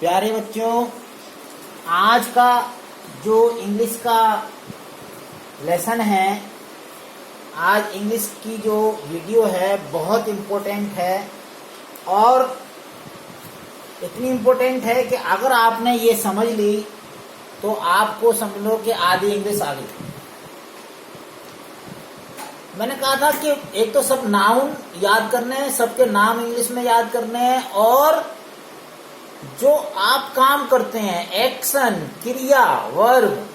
प्यारे बच्चों, आज का जो इंग्लिश का लेसन है, आज इंग्लिश की जो वीडियो है बहुत इम्पोर्टेंट है और इतनी इम्पोर्टेंट है कि अगर आपने ये समझ ली तो आपको समझ लो कि आधी इंग्लिश आ गई। मैंने कहा था कि एक तो सब नाउन याद करने हैं, सबके नाम इंग्लिश में याद करने हैं और जो आप काम करते हैं एक्शन, क्रिया, वर्ब,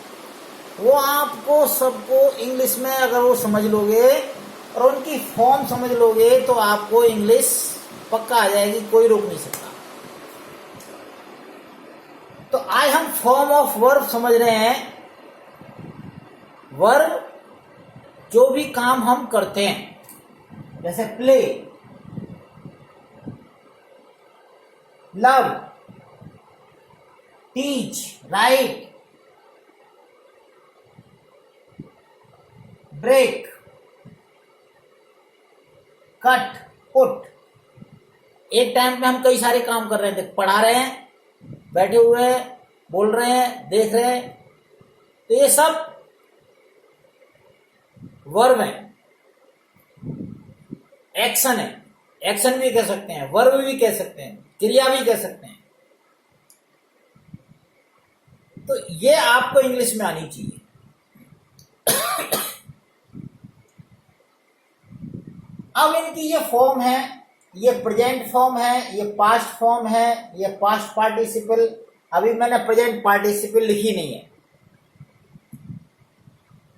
वो आपको सबको इंग्लिश में अगर वो समझ लोगे और उनकी फॉर्म समझ लोगे तो आपको इंग्लिश पक्का आ जाएगी, कोई रोक नहीं सकता। तो आज हम फॉर्म ऑफ वर्ब समझ रहे हैं। वर्ब जो भी काम हम करते हैं, जैसे play, love, teach, write, break, cut, put. एक टाइम पे हम कई सारे काम कर रहे थे, पढ़ा रहे हैं, बैठे हुए हैं, बोल रहे हैं, देख रहे हैं, तो ये सब वर्ब है। एक्शन है, एक्शन भी कह सकते हैं, वर्ब भी कह सकते हैं, क्रिया भी कह सकते हैं। तो ये आपको इंग्लिश में आनी चाहिए। अब इनकी ये फॉर्म है, ये प्रेजेंट फॉर्म है, ये पास्ट फॉर्म है, ये पास्ट पार्टिसिपल। अभी मैंने प्रेजेंट पार्टिसिपल लिखी नहीं है।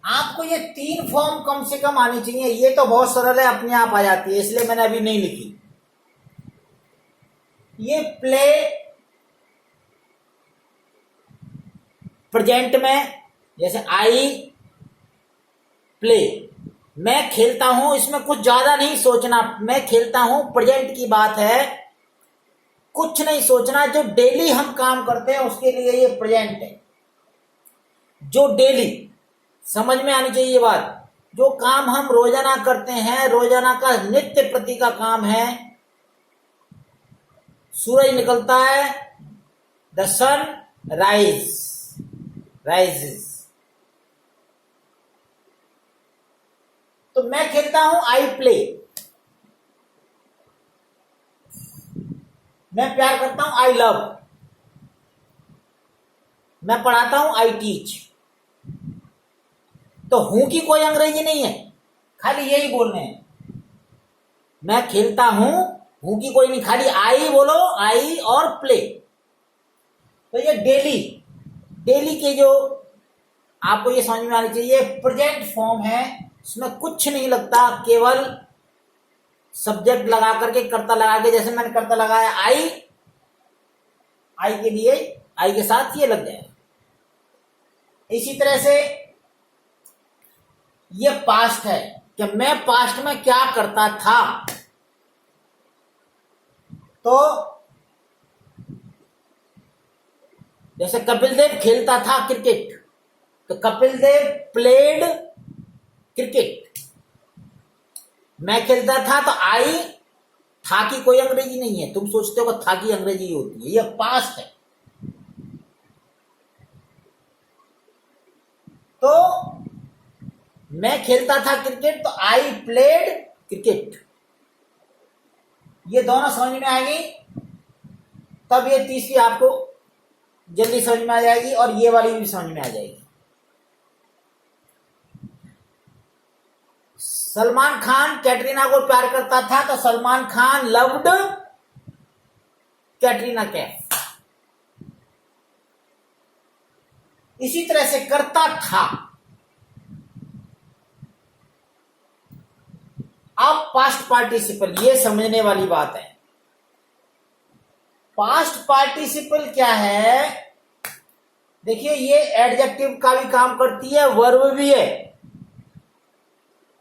आपको ये तीन फॉर्म कम से कम आनी चाहिए। ये तो बहुत सरल है, अपने आप आ जाती है, इसलिए मैंने अभी नहीं लिखी। ये प्ले प्रेजेंट में, जैसे आई प्ले, मैं खेलता हूं, इसमें कुछ ज्यादा नहीं सोचना, मैं खेलता हूं, प्रेजेंट की बात है, कुछ नहीं सोचना। जो डेली हम काम करते हैं उसके लिए ये प्रेजेंट है। जो डेली समझ में आनी चाहिए ये बात, जो काम हम रोजाना करते हैं, रोजाना का नित्य प्रति का काम है। सूरज निकलता है, द सन राइजेस। तो मैं खेलता हूं, आई प्ले। मैं प्यार करता हूं, आई लव। मैं पढ़ाता हूं, आई टीच। तो हूं की कोई अंग्रेजी नहीं है, खाली यही बोलने हैं। मैं खेलता हूं की कोई नहीं, खाली आई बोलो, आई और प्ले। तो ये डेली के जो आपको ये समझ में आनी चाहिए, प्रेजेंट फॉर्म है, इसमें कुछ नहीं लगता, केवल सब्जेक्ट लगा करके, कर्ता लगा के, जैसे मैंने कर्ता लगाया आई के लिए, आई के साथ ये लग जाएगा। इसी तरह से ये पास्ट है कि मैं पास्ट में क्या करता था। तो जैसे कपिल देव खेलता था क्रिकेट, तो कपिल देव प्लेड क्रिकेट। मैं खेलता था, तो आई था की कोई अंग्रेजी नहीं है। तुम सोचते हो कि था की अंग्रेजी होती है, ये पास्ट है। तो मैं खेलता था क्रिकेट, तो आई प्लेड क्रिकेट। ये दोनों समझ में आएगी, तब ये तीसरी आपको जल्दी समझ में आ जाएगी और ये वाली भी समझ में आ जाएगी। सलमान खान कैटरीना को प्यार करता था, तो सलमान खान लव्ड कैटरीना कैफ। इसी तरह से करता था। अब पास्ट पार्टिसिपल, ये समझने वाली बात है। पास्ट पार्टिसिपल क्या है? देखिए, ये एडजेक्टिव का भी काम करती है, वर्ब भी है,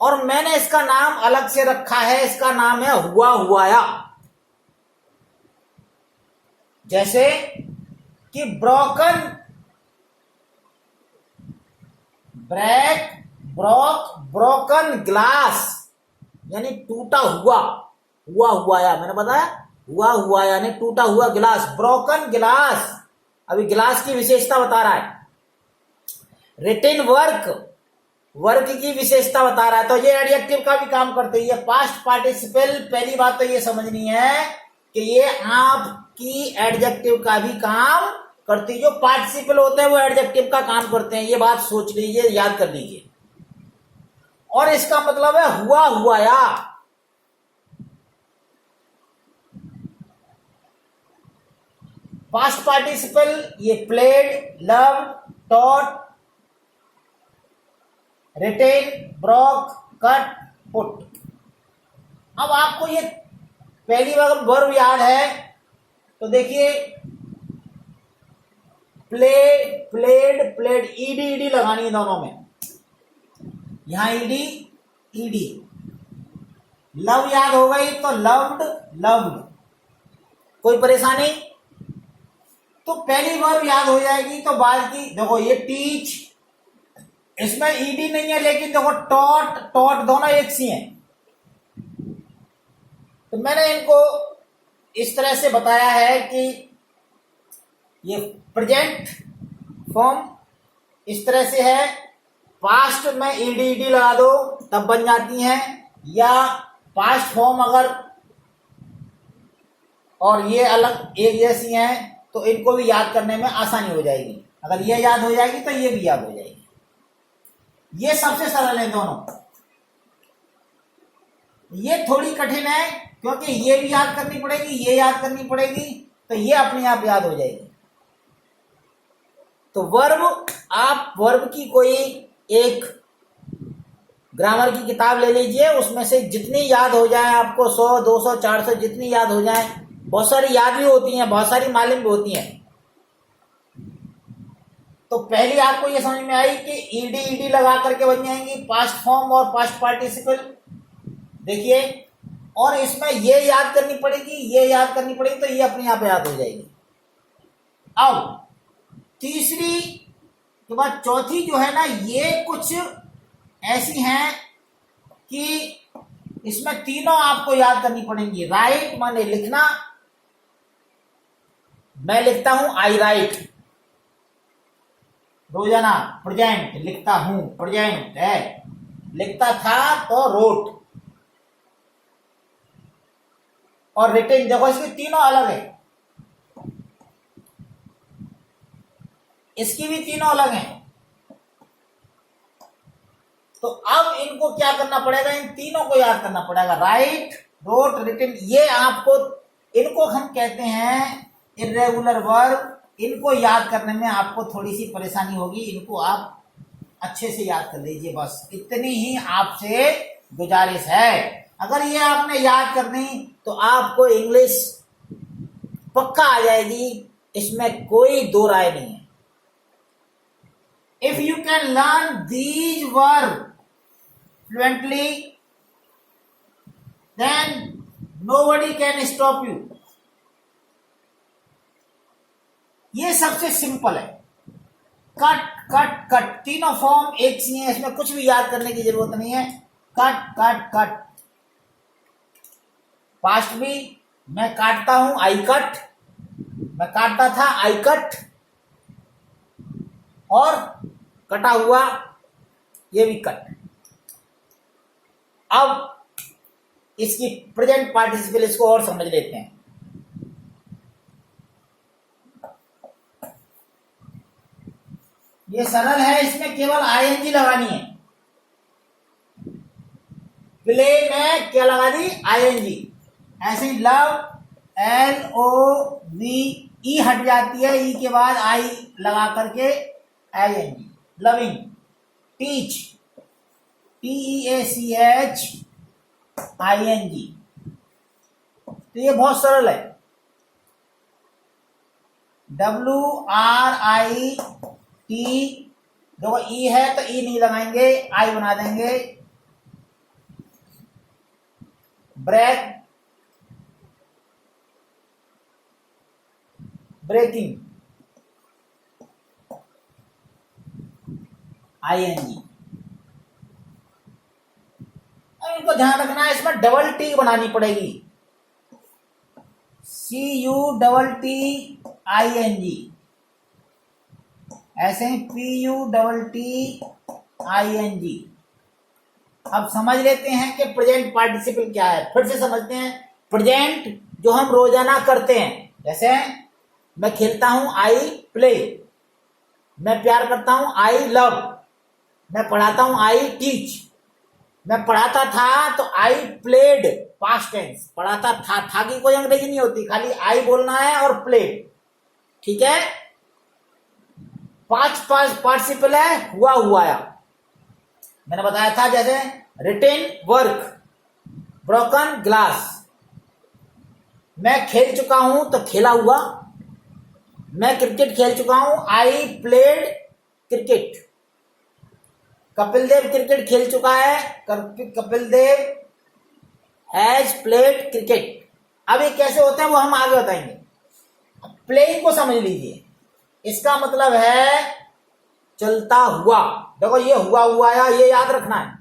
और मैंने इसका नाम अलग से रखा है। इसका नाम है हुआ हुआया। जैसे कि ब्रोकन, ब्रोकन ग्लास, यानी टूटा हुआ, हुआया। मैंने बताया हुआ हुआ यानी टूटा हुआ गिलास, ब्रोकन गिलास। अभी गिलास की विशेषता बता रहा है। रिटेन वर्क, वर्क की विशेषता बता रहा है, तो ये एडजेक्टिव का भी काम करते हैं। ये पास्ट पार्टिसिपल, पहली बात तो ये समझनी है कि ये आपकी एडजेक्टिव का भी काम करती है। जो पार्टिसिपल होते हैं वो एडजेक्टिव का काम करते हैं, ये बात सोच लीजिए, याद कर लीजिए। और इसका मतलब है हुआ हुआया। पास्ट पार्टिसिपल ये played, love, taught, written, broke, cut, put. अब आपको ये पहली बार वर्ब याद है तो देखिए, play, played, played, ED ED लगानी है दोनों में। यहां ईडी ईडी। लव याद हो गई तो लव्ड लव्ड। कोई परेशानी? तो पहली वर्ब याद हो जाएगी तो बाद की देखो, ये टीच, इसमें ईडी नहीं है, लेकिन देखो टॉट टॉट दोनों एक सी हैं। तो मैंने इनको इस तरह से बताया है कि ये प्रेजेंट फॉर्म इस तरह से है, पास्ट में ईडी ईडी लगा दो तब बन जाती हैं, या पास्ट फॉर्म अगर और ये अलग एक जैसी हैं तो इनको भी याद करने में आसानी हो जाएगी। अगर ये याद हो जाएगी तो ये भी याद हो जाएगी। ये सबसे सरल है दोनों। ये थोड़ी कठिन है क्योंकि ये भी याद करनी पड़ेगी, ये याद करनी पड़ेगी, तो ये अपने आप याद हो जाएगी। तो वर्ब, आप वर्ब की कोई एक ग्रामर की किताब ले लीजिए, उसमें से जितनी याद हो जाए आपको, 100, 200, 400 जितनी याद हो जाए। बहुत सारी याद भी होती हैं, बहुत सारी मालूम भी होती हैं। तो पहली आपको ये समझ में आई कि ईडी ईडी लगा करके बन जाएंगी पास्ट फॉर्म और पास्ट पार्टिसिपल। देखिए, और इसमें ये याद करनी पड़ेगी, ये याद करनी पड़ेगी, तो ये अपने आप याद हो जाएगी। अब तीसरी के बाद चौथी जो है ना, ये कुछ ऐसी हैं कि इसमें तीनों आपको याद करनी पड़ेंगी। राइट माने लिखना, मैं लिखता हूं आई राइट रोजाना। प्रेजेंट लिखता हूं, प्रेजेंट है। लिखता था तो रोट। और रिटेन, देखो इसके तीनों अलग है, इसकी भी तीनों अलग हैं। तो अब इनको क्या करना पड़ेगा, इन तीनों को याद करना पड़ेगा। Write, wrote, written. ये आपको, इनको हम कहते हैं इर्रेगुलर वर्ब। इनको याद करने में आपको थोड़ी सी परेशानी होगी, इनको आप अच्छे से याद कर लीजिए। बस इतनी ही आपसे गुजारिश है। अगर ये आपने याद करनी तो आपको इंग्लिश पक्का आ जाएगी, इसमें कोई दो राय नहीं है। If you can learn these verbs fluently, then nobody can stop you. ये सबसे सिंपल है। कट कट कट, तीनों फॉर्म एक सी है, इसमें कुछ भी याद करने की जरूरत नहीं है। Cut cut cut. पास्ट भी, मैं काटता हूं, आई कट। मैं काटता था, आई कट। और कटा हुआ, ये भी कट। अब इसकी प्रेजेंट पार्टिसिपल, इसको और समझ लेते हैं। ये सरल है, इसमें केवल आईएनजी लगानी है। प्ले में क्या लगा दी, आईएनजी। ऐसे ही लव, LOV, ई हट जाती है, ई के बाद आई लगा करके ING. Loving. Teach, TEACH, ING। तो ये बहुत सरल है। WRIT, देखो ई है तो ई नहीं लगाएंगे, आई बना देंगे। Break, breaking, ING। इनको ध्यान रखना है, इसमें डबल टी बनानी पड़ेगी। CUTTING, ऐसे PUTTING। अब समझ लेते हैं कि प्रेजेंट पार्टिसिपल क्या है। फिर से समझते हैं। प्रेजेंट जो हम रोजाना करते हैं, जैसे मैं खेलता हूं आई प्ले, मैं प्यार करता हूं आई लव, मैं पढ़ाता हूं आई टीच, मैं पढ़ाता था तो आई प्लेड, पास्ट टेंस, पढ़ाता था की कोई अंग्रेजी नहीं होती, खाली आई बोलना है और प्लेड। ठीक है। पांच पार्टिसिपल है, हुआ हुआया। मैंने बताया था जैसे रिटेन वर्क, ब्रोकन ग्लास। मैं खेल चुका हूं तो खेला हुआ, मैं क्रिकेट खेल चुका हूं, I played cricket. Kapil Dev cricket खेल चुका है, Kapil Dev has played cricket. अब ये कैसे होते हैं वो हम आगे बताएंगे। प्लेइंग को समझ लीजिए, इसका मतलब है चलता हुआ। देखो ये हुआ हुआ या ये याद रखना है,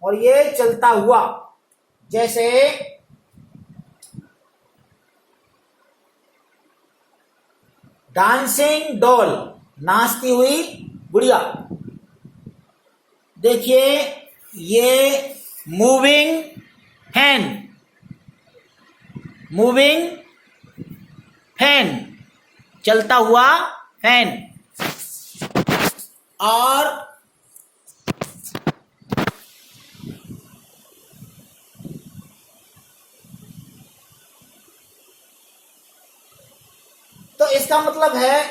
और ये चलता हुआ। जैसे डांसिंग डॉल, नाचती हुई गुड़िया। देखिए ये मूविंग फैन, मूविंग फैन, चलता हुआ फैन। और तो इसका मतलब है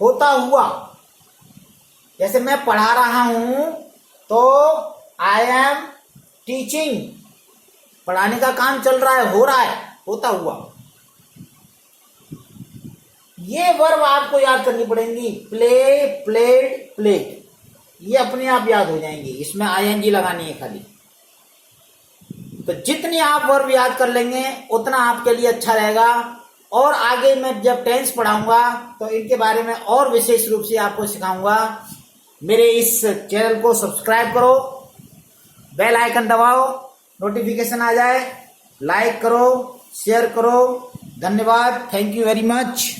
होता हुआ। जैसे मैं पढ़ा रहा हूं तो आई एम टीचिंग, पढ़ाने का काम चल रहा है, हो रहा है, होता हुआ। ये वर्ब आपको याद करनी पड़ेंगी, प्ले, प्लेड, प्लेड, ये अपने आप याद हो जाएंगी। इसमें आईएनजी लगानी है खाली। तो जितनी आप वर्ब याद कर लेंगे उतना आपके लिए अच्छा रहेगा। और आगे मैं जब टेंस पढ़ाऊंगा तो इनके बारे में और विशेष रूप से आपको सिखाऊंगा। मेरे इस चैनल को सब्सक्राइब करो, बेल आइकन दबाओ, नोटिफिकेशन आ जाए, लाइक करो, शेयर करो। धन्यवाद, थैंक यू वेरी मच।